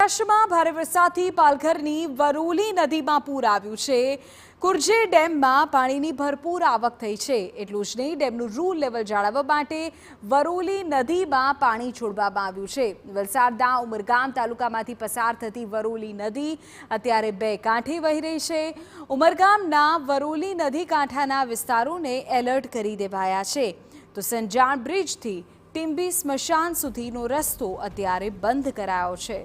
મહારાષ્ટ્રમાં ભારે વરસાદથી પાલઘરની વરોલી નદીમાં પૂર આવ્યું છે। કુરજે ડેમમાં પાણીની ભરપૂર આવક થઈ છે। એટલું જ નહીં, ડેમનું રૂલ લેવલ જાળવવા માટે વરોલી નદીમાં પાણી છોડવામાં આવ્યું છે। વલસાડના ઉમરગામ તાલુકામાંથી પસાર થતી વરોલી નદી અત્યારે બે કાંઠે વહી રહી છે। ઉમરગામના વરોલી નદી કાંઠાના વિસ્તારોને એલર્ટ કરી દેવાયા છે, તો સંજાણ બ્રિજથી ટીમ્બી સ્મશાન સુધીનો રસ્તો અત્યારે બંધ કરાયો છે।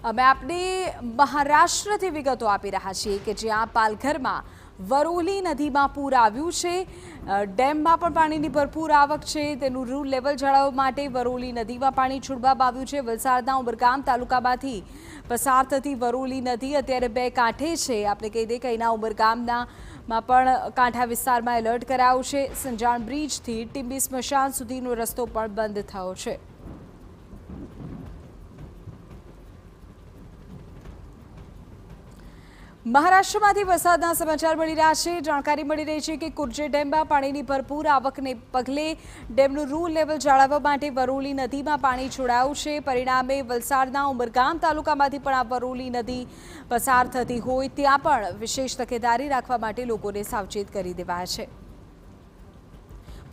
અમે આપને મહારાષ્ટ્રથી વિગતો આપી રહ્યા છીએ કે જ્યાં પાલઘરમાં વરોલી નદીમાં પૂર આવ્યું છે। ડેમમાં પણ પાણીની ભરપૂર આવક છે, તેનું રૂલ લેવલ જાળવવા માટે વરોલી નદીમાં પાણી છોડવામાં આવ્યું છે। વલસાડના ઉમરગામ તાલુકામાંથી પસાર થતી વરોલી નદી અત્યારે બે કાંઠે છે। આપણે કહી દઈએ કે અહીંના ઉમરગામમાં પણ કાંઠા વિસ્તારમાં એલર્ટ કરાયું છે। સંજાણ બ્રિજથી ટીમ્બી સ્મશાન સુધીનો રસ્તો પણ બંધ થયો છે। મહારાષ્ટ્રમાંથી વરસાદના સમાચાર મળી રહ્યા છે। જાણકારી મળી રહી છે કે કુરજે ડેમમાં પાણીની ભરપૂર આવકને પગલે ડેમનું રૂલ લેવલ જાળવવા માટે વરોલી નદીમાં પાણી છોડાયું છે। પરિણામે વલસાડના ઉમરગામ તાલુકામાંથી પણ આ વરોલી નદી પસાર થતી હોય ત્યાં પણ વિશેષ તકેદારી રાખવા માટે લોકોને સાવચેત કરી દેવાયા છે।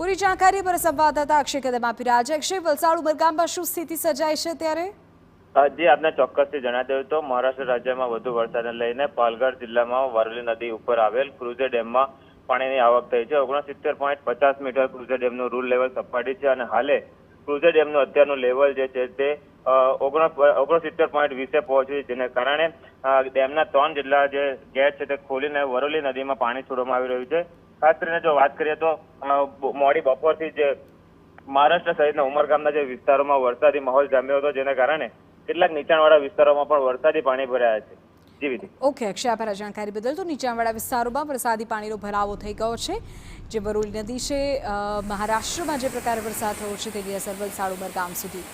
પૂરી જાણકારી પર સંવાદદાતા અક્ષય કદમ આપી રહ્યા છે। અક્ષય, વલસાડ ઉમરગામમાં શું સ્થિતિ સર્જાઈ છે ત્યારે? જી, આપને ચોક્કસથી જણાવ્યું તો મહારાષ્ટ્ર રાજ્યમાં વધુ વરસાદને લઈને પાલઘર જિલ્લામાં વરોલી નદી ઉપર આવેલ કુરજે ડેમમાં પાણીની આવક થઈ છે। 69.50 મીટર કુરજે ડેમનું રૂલ લેવલ સપાટી છે અને હાલે કુરજે ડેમનું અત્યારનું લેવલ જે છે તે 69.20 પહોંચ્યું છે, જેને કારણે ડેમના 3 જેટલા જે ગેટ છે તે ખોલીને વરોલી નદીમાં પાણી છોડવામાં આવી રહ્યું છે। ખાસ કરીને જો વાત કરીએ તો મોડી બપોરથી જે મહારાષ્ટ્ર સહિતના ઉમરગામના જે વિસ્તારોમાં વરસાદી માહોલ જામ્યો હતો, જેના કારણે કેટલાક નીચાણવાળા વિસ્તારોમાં પણ વરસાદી પાણી ભરાયા છે। જીવીતી ઓકે અક્ષય, આભાર જાણકારી બદલ। તો નીચાણવાળા વિસ્તારોમાં વરસાદી પાણીનો ભરાવો થઈ ગયો છે। જે વરોલી નદી છે, મહારાષ્ટ્રમાં જે પ્રકારે વરસાદ થયો છે તેની અસર વલસાડ ઉમરગામ સુધી